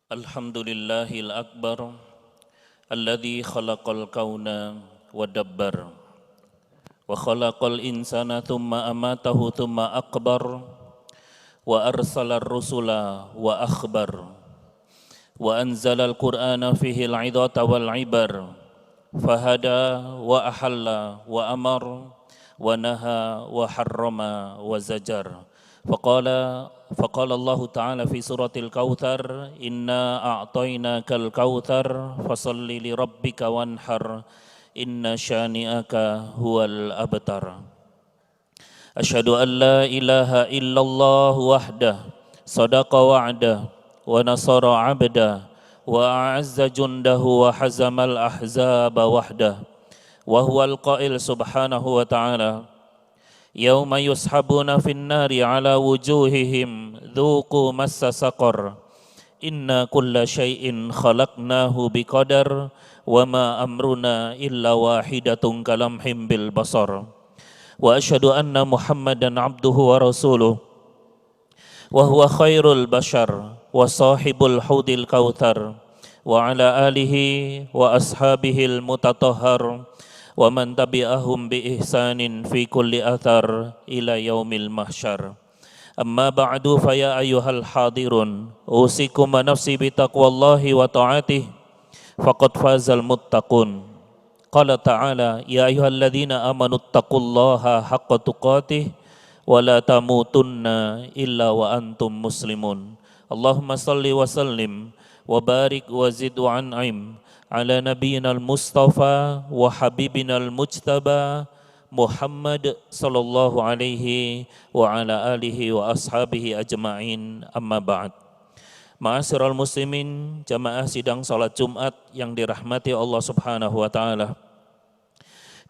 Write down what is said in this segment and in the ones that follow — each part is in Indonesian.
Alhamdulillahil akbar alladzi khalaqal kauna wa dabbar wa khalaqal insana thumma amatahu thumma akbar wa arsalar rusula wa akhbar wa anzalal qur'ana fihi al-'idata wal 'ibar fahada wa ahalla wa amar wa naha wa harrama wa zajar فقال الله تعالى في سورة الكوثر إنا أعطيناك الكوثر فصل لربك وانحر إن شانئك هو الأبتر أشهد أن لا إله إلا الله وحده صدق وعده ونصر عبده وأعز جنده وحزم الأحزاب وحده وهو القائل سبحانه وتعالى يوم يسحبون في النار على وجوههم ذوقوا مس سقر إنا كل شيء خلقناه بقدر وما أمرنا إلا واحدة كلمح بالبصر وأشهد أن محمدا عبده ورسوله وهو خير البشر وصاحب الحوض الكوثر وعلى آله وأصحابه المتطهر ومن تبعهم بإحسان في كل أثر إلى يوم المحشر أما بعد فيا أيها الحاضرون أوصيكم ونفسي بتقوى الله وطاعته فقد فاز المتقون قال تعالى يا أيها الذين آمنوا اتقوا الله حق تقاته ولا تموتن إلا وأنتم مسلمون اللهم صل وسلم وبارك وزد وأنعم على نبينا المصطفى وحبيبنا المجتبى محمد صلى الله عليه وعلى آله وأصحابه أجمعين أما بعد. Ma'asyiral muslimin, jamaah sidang salat Jumat yang dirahmati Allah Subhanahu wa taala.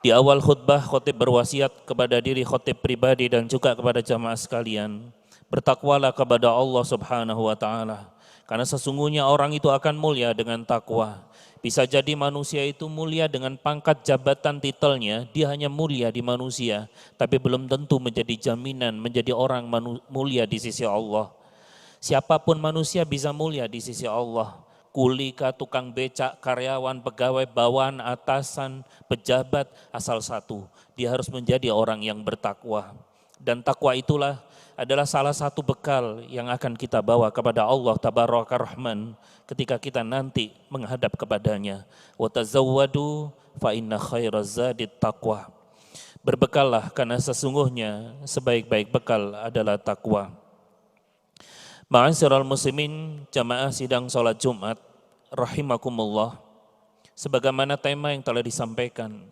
Di awal khutbah, khatib berwasiat kepada diri khatib pribadi dan juga kepada jamaah sekalian, bertakwalah kepada Allah Subhanahu wa taala. Karena sesungguhnya orang itu akan mulia dengan takwa. Bisa jadi manusia itu mulia dengan pangkat jabatan titelnya, dia hanya mulia di manusia, tapi belum tentu menjadi jaminan menjadi orang mulia di sisi Allah. Siapapun manusia bisa mulia di sisi Allah. Kuli kah, tukang becak, karyawan, pegawai, bawahan, atasan, pejabat, asal satu, dia harus menjadi orang yang bertakwa. Dan takwa itulah adalah salah satu bekal yang akan kita bawa kepada Allah Tabaraka Rahman ketika kita nanti menghadap kepadanya. Wa tazawwadu fa inna khairaz zadit taqwa. Berbekallah karena sesungguhnya sebaik-baik bekal adalah takwa. Ma'asyiral muslimin, jamaah sidang salat Jumat rahimakumullah. Sebagaimana tema yang telah disampaikan,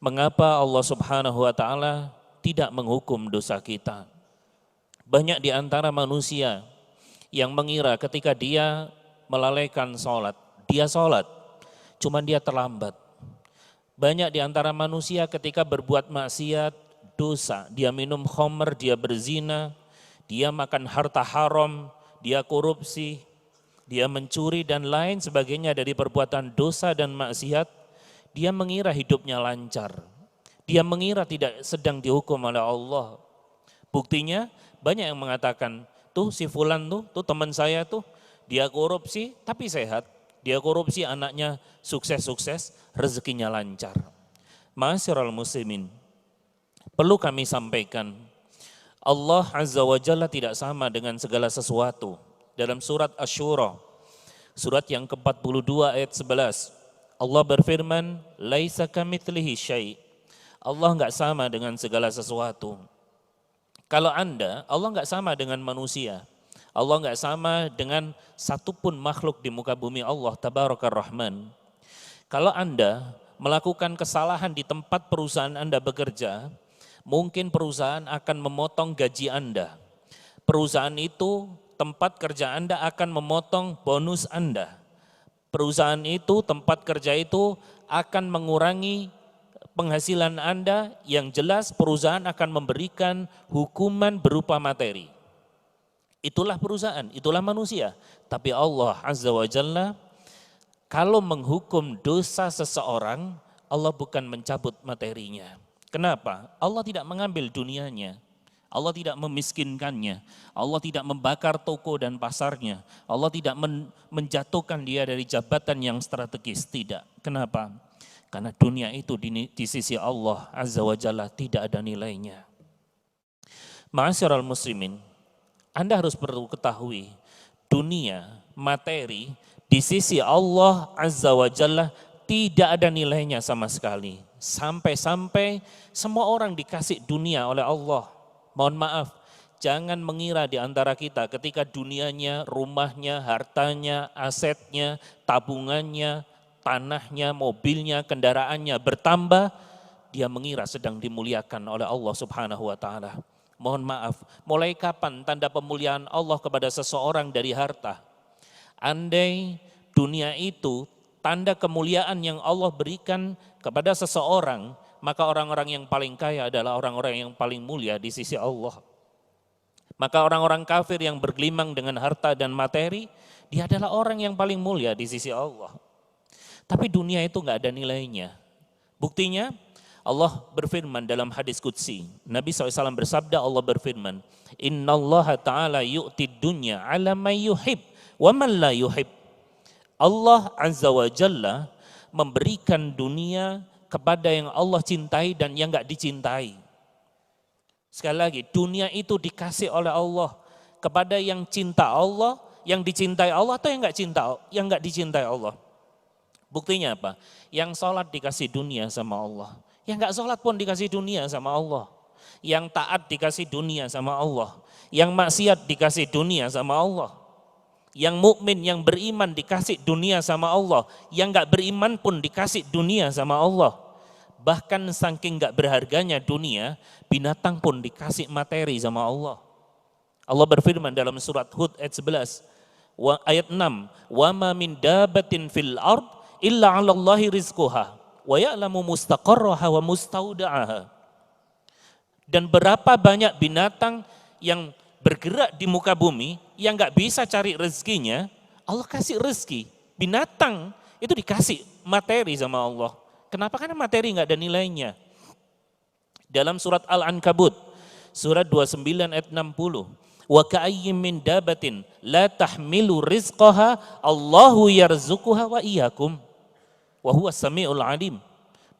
mengapa Allah Subhanahu wa taala tidak menghukum dosa kita? Banyak di antara manusia yang mengira ketika dia melalaikan sholat, dia sholat, cuman dia terlambat. Banyak di antara manusia ketika berbuat maksiat, dosa, dia minum khamr, dia berzina, dia makan harta haram, dia korupsi, dia mencuri dan lain sebagainya dari perbuatan dosa dan maksiat, dia mengira hidupnya lancar. Dia mengira tidak sedang dihukum oleh Allah. Buktinya banyak yang mengatakan, tuh si fulan tuh teman saya tuh, dia korupsi tapi sehat. Dia korupsi anaknya sukses-sukses, rezekinya lancar. Ma'asyiral muslimin, perlu kami sampaikan, Allah Azza wa Jalla tidak sama dengan segala sesuatu. Dalam surat Asy-Syura, surat yang ke-42 ayat 11, Allah berfirman, laisa kamitslihi syai'. Allah enggak sama dengan segala sesuatu. Kalau Allah enggak sama dengan manusia. Allah enggak sama dengan satupun makhluk di muka bumi Allah Tabaraka Rahman. Kalau Anda melakukan kesalahan di tempat perusahaan Anda bekerja, mungkin perusahaan akan memotong gaji Anda. Perusahaan itu, tempat kerja Anda akan memotong bonus Anda. Perusahaan itu, tempat kerja itu akan mengurangi penghasilan Anda, yang jelas perusahaan akan memberikan hukuman berupa materi. Itulah perusahaan, itulah manusia. Tapi Allah Azza wa Jalla kalau menghukum dosa seseorang, Allah bukan mencabut materinya. Kenapa? Allah tidak mengambil dunianya. Allah tidak memiskinkannya, Allah tidak membakar toko dan pasarnya, Allah tidak menjatuhkan dia dari jabatan yang strategis, tidak. Kenapa? Karena dunia itu di sisi Allah Azza wa Jalla tidak ada nilainya. Ma'asyiral muslimin, Anda harus perlu ketahui, dunia, materi, di sisi Allah Azza wa Jalla tidak ada nilainya sama sekali. Sampai-sampai semua orang dikasih dunia oleh Allah. Mohon maaf, jangan mengira di antara kita ketika dunianya, rumahnya, hartanya, asetnya, tabungannya, tanahnya, mobilnya, kendaraannya bertambah, dia mengira sedang dimuliakan oleh Allah Subhanahu wa taala. Mohon maaf, mulai kapan tanda pemuliaan Allah kepada seseorang dari harta? Andai dunia itu tanda kemuliaan yang Allah berikan kepada seseorang, maka orang-orang yang paling kaya adalah orang-orang yang paling mulia di sisi Allah. Maka orang-orang kafir yang bergelimang dengan harta dan materi, dia adalah orang yang paling mulia di sisi Allah. Tapi dunia itu enggak ada nilainya. Buktinya Allah berfirman dalam hadis qudsi. Nabi SAW bersabda, Allah berfirman, Innallaha ta'ala yu'tid dunya ala man yuhib wa man la yuhib. Allah Azza wa Jalla memberikan dunia kepada yang Allah cintai dan yang enggak dicintai. Sekali lagi, dunia itu dikasih oleh Allah kepada yang cinta Allah, yang dicintai Allah, atau yang enggak dicintai Allah. Buktinya apa? Yang sholat dikasih dunia sama Allah, yang enggak sholat pun dikasih dunia sama Allah, yang taat dikasih dunia sama Allah, yang maksiat dikasih dunia sama Allah, yang mukmin, yang beriman dikasih dunia sama Allah, yang enggak beriman pun dikasih dunia sama Allah. Bahkan saking enggak berharganya dunia, binatang pun dikasih materi sama Allah. Allah berfirman dalam surat Hud ayat 11, ayat 6, "Wa ma min dabatin fil ard illa 'alallahi rizquha wa ya'lamu mustaqarraha wa mustauda'aha." Dan berapa banyak binatang yang bergerak di muka bumi yang enggak bisa cari rezekinya, Allah kasih rezeki. Binatang itu dikasih materi sama Allah. Kenapa? Karena materi enggak ada nilainya. Dalam surat Al-Ankabut, surat 29 ayat 60, wa ka'ayyim min dabatin la tahmilu rizqaha Allahu yarzuquha wa iyyakum wa huwas samiul alim.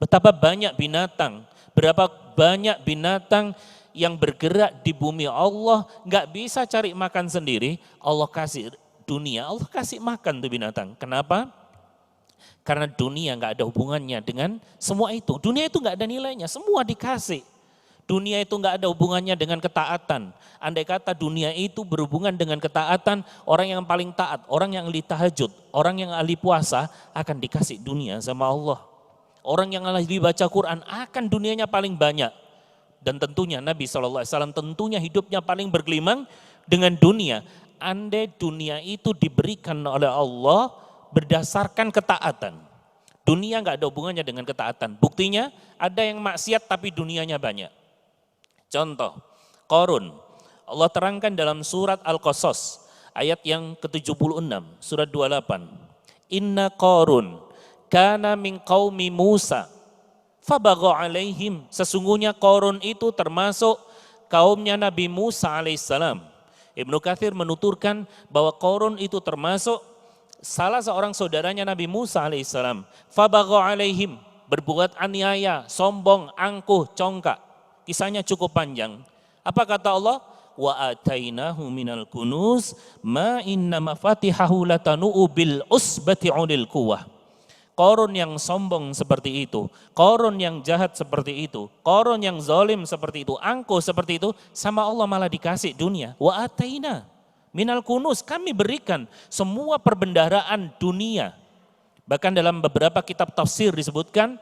Betapa banyak binatang, berapa banyak binatang yang bergerak di bumi Allah enggak bisa cari makan sendiri, Allah kasih dunia, Allah kasih makan tuh binatang. Kenapa? Karena dunia enggak ada hubungannya dengan semua itu. Dunia itu enggak ada nilainya, semua dikasih. Dunia itu enggak ada hubungannya dengan ketaatan. Andai kata dunia itu berhubungan dengan ketaatan, orang yang paling taat, orang yang ahli tahajud, orang yang ahli puasa akan dikasih dunia sama Allah. Orang yang ahli baca Quran akan dunianya paling banyak. Dan tentunya Nabi SAW tentunya hidupnya paling bergelimang dengan dunia. Andai dunia itu diberikan oleh Allah berdasarkan ketaatan. Dunia enggak ada hubungannya dengan ketaatan. Buktinya ada yang maksiat tapi dunianya banyak. Contoh, Qarun. Allah terangkan dalam surat Al-Qasas ayat yang ke-76, surat 28. Inna Qarun kana min qaumi Musa fabagha alaihim. Sesungguhnya Qarun itu termasuk kaumnya Nabi Musa alaihissalam. Ibnu Katsir menuturkan bahwa Qarun itu termasuk salah seorang saudaranya Nabi Musa alaihissalam. Fabagha alaihim, berbuat aniaya, sombong, angkuh, congkak. Kisahnya cukup panjang. Apa kata Allah? Wa atainahu minal kunuz ma inna mafatihahu latanu bil usbati ulil quwwah. Qarun yang sombong seperti itu, Qarun yang jahat seperti itu, Qarun yang zalim seperti itu, angkuh seperti itu, sama Allah malah dikasih dunia. Wa ataina minal kunuz, kami berikan semua perbendaharaan dunia. Bahkan dalam beberapa kitab tafsir disebutkan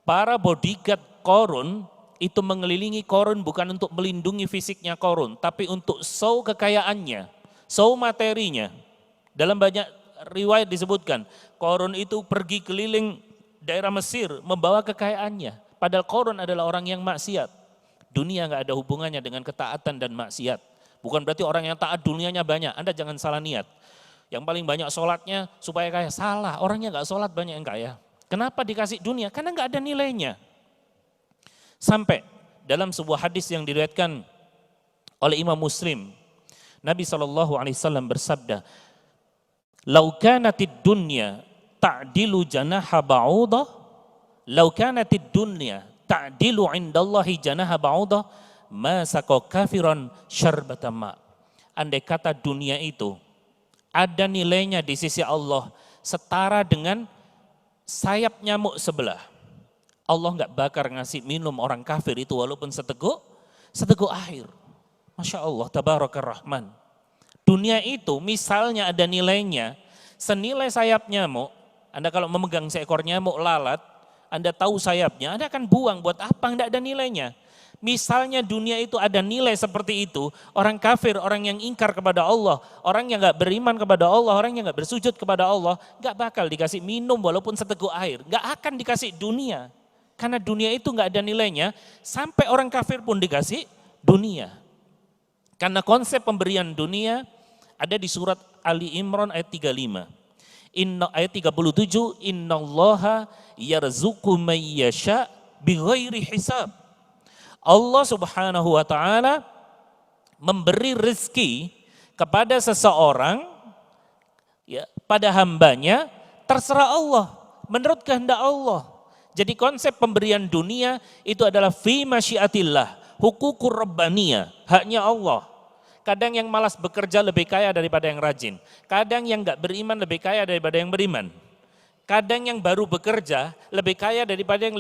para bodyguard Qarun itu mengelilingi Qarun bukan untuk melindungi fisiknya Qarun, tapi untuk show kekayaannya, show materinya. Dalam banyak riwayat disebutkan, Qarun itu pergi keliling daerah Mesir membawa kekayaannya. Padahal Qarun adalah orang yang maksiat. Dunia enggak ada hubungannya dengan ketaatan dan maksiat. Bukan berarti orang yang taat dunianya banyak, Anda jangan salah niat. Yang paling banyak sholatnya supaya kaya, salah. Orangnya enggak sholat banyak yang kaya. Kenapa dikasih dunia? Karena enggak ada nilainya. Sampai dalam sebuah hadis yang diriwayatkan oleh Imam Muslim. Nabi SAW bersabda, "Lau kanatid dunya ta'dilu janaha ba'udah, lau kanatid dunya ta'dilu indallahi janaha ba'udah, ma saqa kafiran syarbata ma." Andai kata dunia itu ada nilainya di sisi Allah setara dengan sayap nyamuk sebelah, Allah nggak bakar ngasih minum orang kafir itu walaupun seteguk air. Masya Allah, tabarakar rahman. Dunia itu misalnya ada nilainya senilai sayap nyamuk. Anda kalau memegang seekor nyamuk lalat, Anda tahu sayapnya, Anda akan buang. Buat apa? Nggak ada nilainya. Misalnya dunia itu ada nilai seperti itu, orang kafir, orang yang ingkar kepada Allah, orang yang nggak beriman kepada Allah, orang yang nggak bersujud kepada Allah, nggak bakal dikasih minum walaupun seteguk air. Nggak akan dikasih dunia. Karena dunia itu nggak ada nilainya, sampai orang kafir pun dikasih dunia. Karena konsep pemberian dunia ada di surat Ali Imran ayat 35. Ayat 37, innallaha yarzuqu may yasha bighairi hisab. Allah Subhanahu wa taala memberi rezeki kepada seseorang ya, pada hambanya terserah Allah, menurut kehendak Allah. Jadi konsep pemberian dunia itu adalah fi masyiatillah, hukukur rabbaniyah, haknya Allah. Kadang yang malas bekerja lebih kaya daripada yang rajin. Kadang yang enggak beriman lebih kaya daripada yang beriman. Kadang yang baru bekerja lebih kaya daripada yang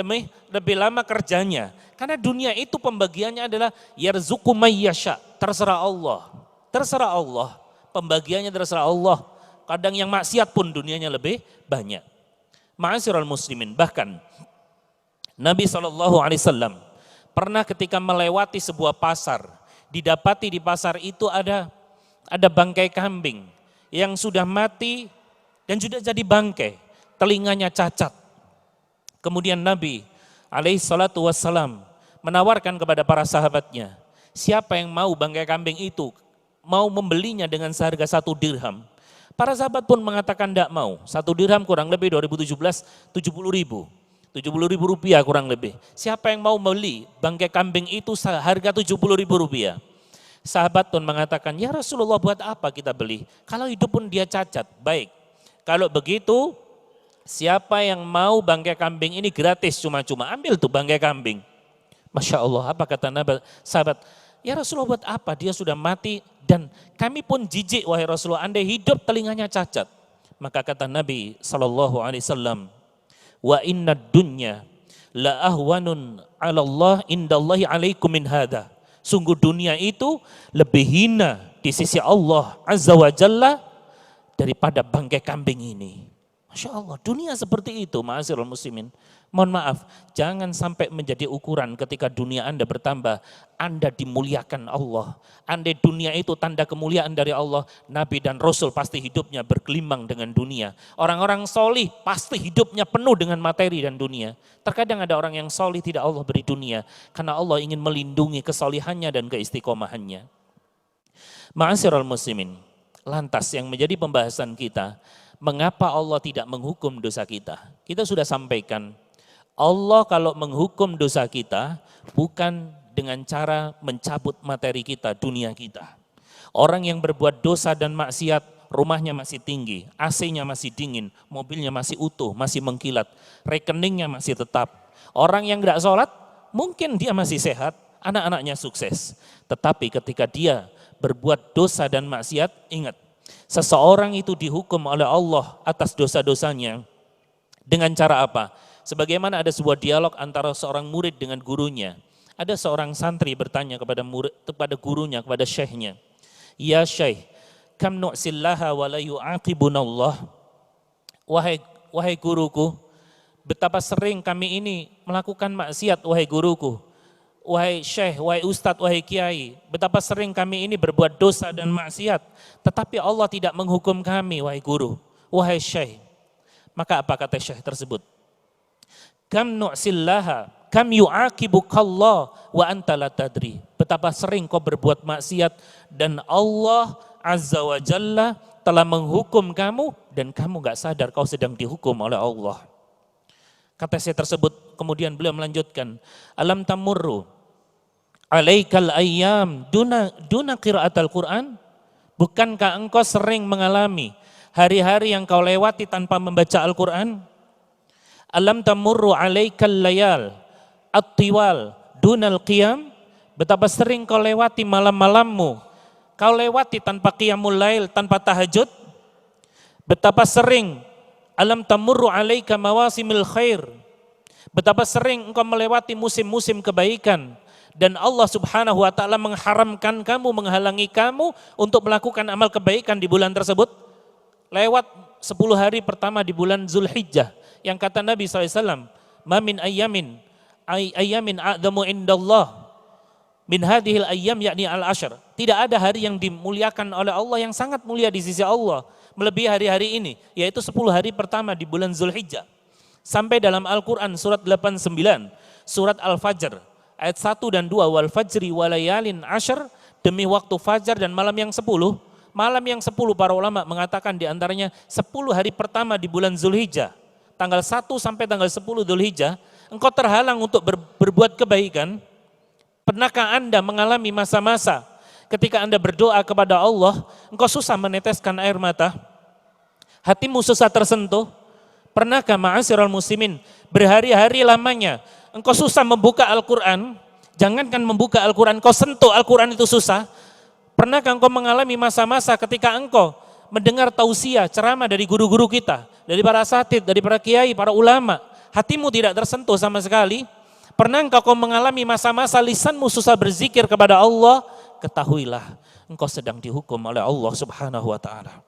lebih lama kerjanya. Karena dunia itu pembagiannya adalah yarzuqu may yasha, terserah Allah. Terserah Allah, pembagiannya terserah Allah. Kadang yang maksiat pun dunianya lebih banyak. Ma'asyiral muslimin, bahkan Nabi SAW pernah ketika melewati sebuah pasar, didapati di pasar itu ada bangkai kambing yang sudah mati dan sudah jadi bangkai, telinganya cacat. Kemudian Nabi SAW menawarkan kepada para sahabatnya, siapa yang mau bangkai kambing itu, mau membelinya dengan seharga 1 dirham. Para sahabat pun mengatakan tidak mau. 1 dirham kurang lebih 2017 70.000. 70.000 rupiah kurang lebih. Siapa yang mau beli bangkai kambing itu harga 70.000 rupiah? Sahabat pun mengatakan, ya Rasulullah buat apa kita beli? Kalau hidup pun dia cacat. Baik, kalau begitu siapa yang mau bangkai kambing ini gratis cuma-cuma, ambil tuh bangkai kambing. Masya Allah, apa kata sahabat? Ya Rasulullah buat apa? Dia sudah mati dan kami pun jijik wahai Rasulullah, andai hidup telinganya cacat. Maka kata Nabi SAW, wa inna dunya la ahwanun 'ala Allah indallahi 'alaikum min hadha. Sungguh dunia itu lebih hina di sisi Allah Azza wa Jalla daripada bangkai kambing ini. Masya Allah, dunia seperti itu, ma'asyiral muslimin. Mohon maaf, jangan sampai menjadi ukuran ketika dunia Anda bertambah, Anda dimuliakan Allah. Andai dunia itu tanda kemuliaan dari Allah, Nabi dan Rasul pasti hidupnya bergelimang dengan dunia. Orang-orang solih pasti hidupnya penuh dengan materi dan dunia. Terkadang ada orang yang solih tidak Allah beri dunia, karena Allah ingin melindungi kesolihannya dan keistiqomahannya. Ma'asyiral muslimin, lantas yang menjadi pembahasan kita, mengapa Allah tidak menghukum dosa kita? Kita sudah sampaikan, Allah kalau menghukum dosa kita bukan dengan cara mencabut materi kita, dunia kita. Orang yang berbuat dosa dan maksiat, rumahnya masih tinggi, AC-nya masih dingin, mobilnya masih utuh, masih mengkilat, rekeningnya masih tetap. Orang yang tidak sholat, mungkin dia masih sehat, anak-anaknya sukses. Tetapi ketika dia berbuat dosa dan maksiat, ingat, seseorang itu dihukum oleh Allah atas dosa-dosanya dengan cara apa? Sebagaimana ada sebuah dialog antara seorang murid dengan gurunya. Ada seorang santri bertanya kepada gurunya, kepada syekhnya. Ya syekh, kam nu'sillaha wa la yu'aqibunallah. Wahai guruku, betapa sering kami ini melakukan maksiat, wahai guruku. Wahai syekh, wahai ustadz, wahai kiai, betapa sering kami ini berbuat dosa dan maksiat, tetapi Allah tidak menghukum kami, wahai guru, wahai syekh. Maka apa kata syekh tersebut? Kam nu'sillaha, kam yu'aqibukallah wa anta la tadri. Betapa sering kau berbuat maksiat dan Allah Azza wa Jalla telah menghukum kamu dan kamu gak sadar kau sedang dihukum oleh Allah. Kata syekh tersebut, kemudian beliau melanjutkan, alam tamurru alaikal ayyam duna qiraatal Quran? Bukankah engkau sering mengalami hari-hari yang kau lewati tanpa membaca Al-Quran? Alam tamurru alaikal layal at-tiwal dunal qiyam? Betapa sering kau lewati malam-malammu, kau lewati tanpa qiyamul lail, tanpa tahajud? Betapa sering alam tamurru alaika mawasimil khair? Betapa sering engkau melewati musim-musim kebaikan dan Allah Subhanahu wa taala mengharamkan kamu, menghalangi kamu untuk melakukan amal kebaikan di bulan tersebut? Lewat 10 hari pertama di bulan Zulhijjah yang kata Nabi SAW, ma min ayyamin a'zamu indallah min hadhil ayyam yakni al-ashr. Tidak ada hari yang dimuliakan oleh Allah, yang sangat mulia di sisi Allah melebihi hari-hari ini, yaitu 10 hari pertama di bulan Zulhijjah. Sampai dalam Al-Quran surat 89, surat Al-Fajr ayat 1 dan 2, wal fajri walayalin ashr, demi waktu fajar dan malam yang 10. Malam yang 10 para ulama mengatakan diantaranya 10 hari pertama di bulan Zulhijjah, tanggal 1 sampai tanggal 10 Zulhijjah, engkau terhalang untuk berbuat kebaikan. Pernahkah Anda mengalami masa-masa ketika Anda berdoa kepada Allah, engkau susah meneteskan air mata, hatimu susah tersentuh? Pernahkah ma'asyiral muslimin, berhari-hari lamanya engkau susah membuka Al-Quran? Jangankan membuka Al-Quran, engkau sentuh Al-Quran itu susah. Pernahkah engkau mengalami masa-masa ketika engkau mendengar tausiah, ceramah dari guru-guru kita, dari para asatidz, dari para kiai, para ulama, hatimu tidak tersentuh sama sekali? Pernahkah kau mengalami masa-masa lisanmu susah berzikir kepada Allah? Ketahuilah, engkau sedang dihukum oleh Allah Subhanahu wa taala.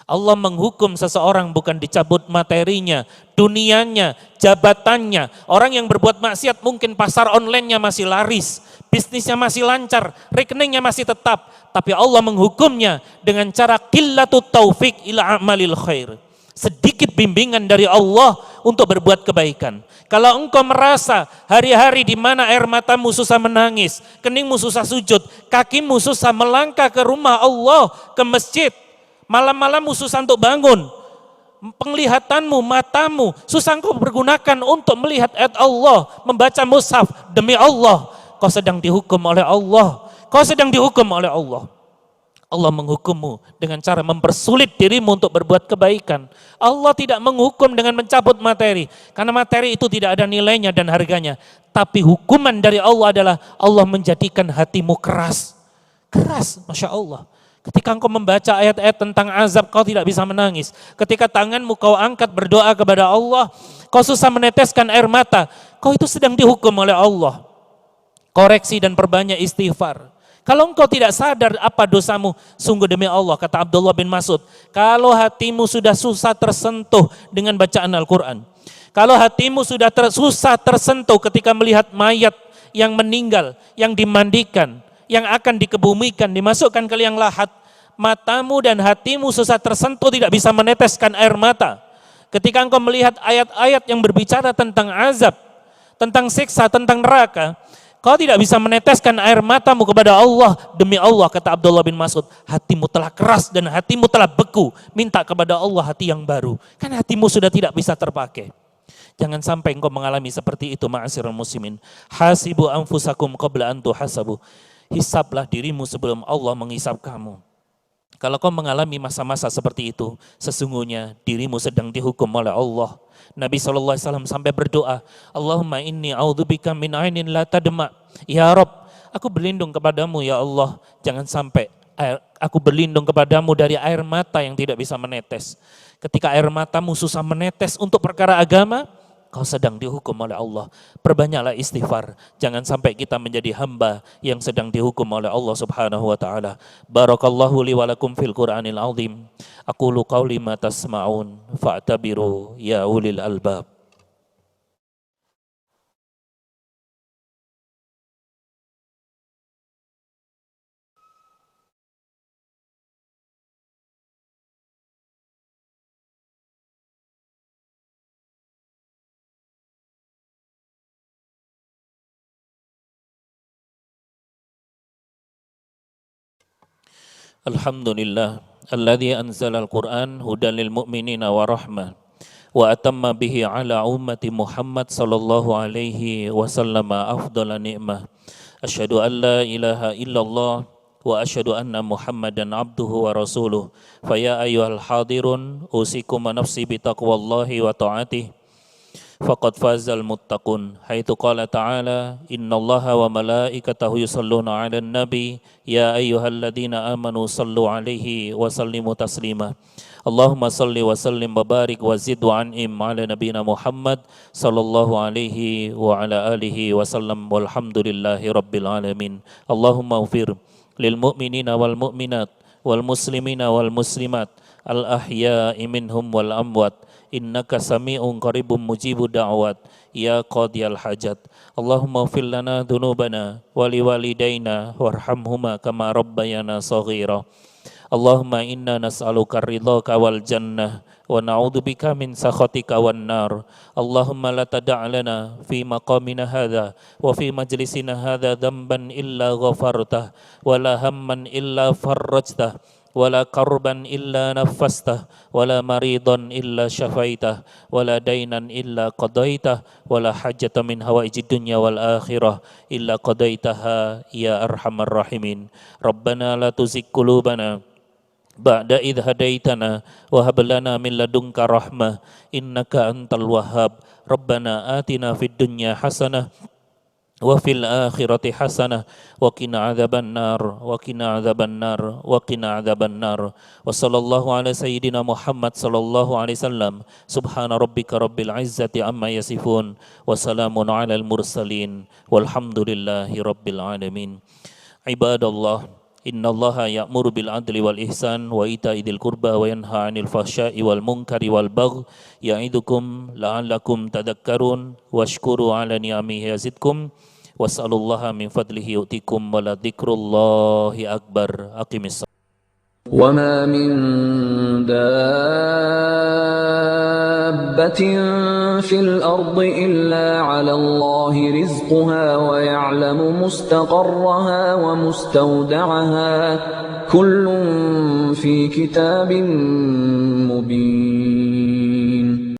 Allah menghukum seseorang bukan dicabut materinya, dunianya, jabatannya. Orang yang berbuat maksiat mungkin pasar online-nya masih laris, bisnisnya masih lancar, rekeningnya masih tetap, tapi Allah menghukumnya dengan cara qillatut taufik ila amalil khair. Sedikit bimbingan dari Allah untuk berbuat kebaikan. Kalau engkau merasa hari-hari di mana air matamu susah menangis, keningmu susah sujud, kakimu susah melangkah ke rumah Allah, ke masjid, malam-malammu susah untuk bangun, penglihatanmu, matamu susah engkau pergunakan untuk melihat ayat Allah, membaca mushaf, demi Allah, kau sedang dihukum oleh Allah. Kau sedang dihukum oleh Allah. Allah menghukummu dengan cara mempersulit dirimu untuk berbuat kebaikan. Allah tidak menghukum dengan mencabut materi, karena materi itu tidak ada nilainya dan harganya. Tapi hukuman dari Allah adalah Allah menjadikan hatimu keras. Keras, Masya Allah. Ketika engkau membaca ayat-ayat tentang azab, kau tidak bisa menangis. Ketika tanganmu kau angkat berdoa kepada Allah, kau susah meneteskan air mata, kau itu sedang dihukum oleh Allah. Koreksi dan perbanyak istighfar. Kalau engkau tidak sadar apa dosamu, sungguh demi Allah, kata Abdullah bin Mas'ud, kalau hatimu sudah susah tersentuh dengan bacaan Al-Quran, kalau hatimu sudah susah tersentuh ketika melihat mayat yang meninggal, yang dimandikan, yang akan dikebumikan, dimasukkan ke liang lahat, matamu dan hatimu susah tersentuh, tidak bisa meneteskan air mata. Ketika engkau melihat ayat-ayat yang berbicara tentang azab, tentang siksa, tentang neraka, kau tidak bisa meneteskan air matamu kepada Allah. Demi Allah, kata Abdullah bin Mas'ud, hatimu telah keras dan hatimu telah beku. Minta kepada Allah hati yang baru. Kan hatimu sudah tidak bisa terpakai. Jangan sampai engkau mengalami seperti itu, ma'asyiral muslimin. Hasibu anfusakum qabla an tuhasabu. Hisablah dirimu sebelum Allah menghisab kamu. Kalau kau mengalami masa-masa seperti itu, sesungguhnya dirimu sedang dihukum oleh Allah. Nabi SAW sampai berdoa, Allahumma inni a'udzubika min ainin la tadma. Ya Rabb, aku berlindung kepadamu ya Allah, jangan sampai aku berlindung kepadamu dari air mata yang tidak bisa menetes. Ketika air matamu susah menetes untuk perkara agama, kau sedang dihukum oleh Allah. Perbanyaklah istighfar. Jangan sampai kita menjadi hamba yang sedang dihukum oleh Allah Subhanahu wa taala. Barakallahu li wa lakum fil Qur'anil azim. Aqulu qauli ma tasma'un fa'tabiru ya ulil albab. Alhamdulillah alladzi anzala al-Qur'an hudan lil mu'minina wa rahmah wa atamma bihi ala ummati Muhammad sallallahu alaihi wasallam afdhala ni'mah. أشهد أن لا إله إلا الله وأشهد أن محمدا عبده ورسوله فيا أيها الحاضرون أوصيكم ونفسي بتقوى الله وطاعته فقد فاز المتقون حيث قال تعالى إن الله وملائكته يصلون على النبي يا أيها الذين آمنوا صلوا عليه وسلموا تسليما اللهم صل وسلم وبارك وزد وأنعم على نبينا محمد صلى الله عليه وعلى آله وسلم والحمد لله رب العالمين اللهم اغفر للمؤمنين والمؤمنات والمسلمين والمسلمات الأحياء منهم والأموات إنك سميع قريب مجيب الدعوات يا قاضي الحاجات اللهم اغفر لنا ذنوبنا ولوالدينا وارحمهما كما ربيانا صغيرا اللهم إنا نسألك رضاك والجنة ونعوذ بك من سخطك والنار اللهم لا تدع لنا في مقامنا هذا وفي مجلسنا هذا ذنبا إلا غفرته ولا هما إلا فرجته ولا كربا إلا نفسته ولا مريضا إلا شفيته ولا دينا إلا قضيته ولا حاجة من هوائج الدنيا والآخرة إلا قضيتها يا أرحم الراحمين ربنا لا تزغ قلوبنا بعد إذ هديتنا وهب لنا من لدنك رحمة إنك أنت الوهاب ربنا آتنا في الدنيا حسنة وفي الآخرة حسنة وقنا عذاب النار وقنا عذاب النار وقنا عذاب النار وصلى الله على سيدنا محمد صلى الله عليه وسلم سبحان ربك رب العزة عما يصفون وسلام على المرسلين والحمد لله رب العالمين عباد الله إن الله يأمر بالعدل والإحسان وإيتاء ذي القربى وينهى عن الفحشاء والمنكر والبغي يعظكم لعلكم تذكرون واشكروا على نعمه يزدكم واسألوا الله من فضله يؤتكم ولذكر الله أكبر أقم الصلاة وما من دابة في الأرض إلا على الله رزقها ويعلم مستقرها ومستودعها كل في كتاب مبين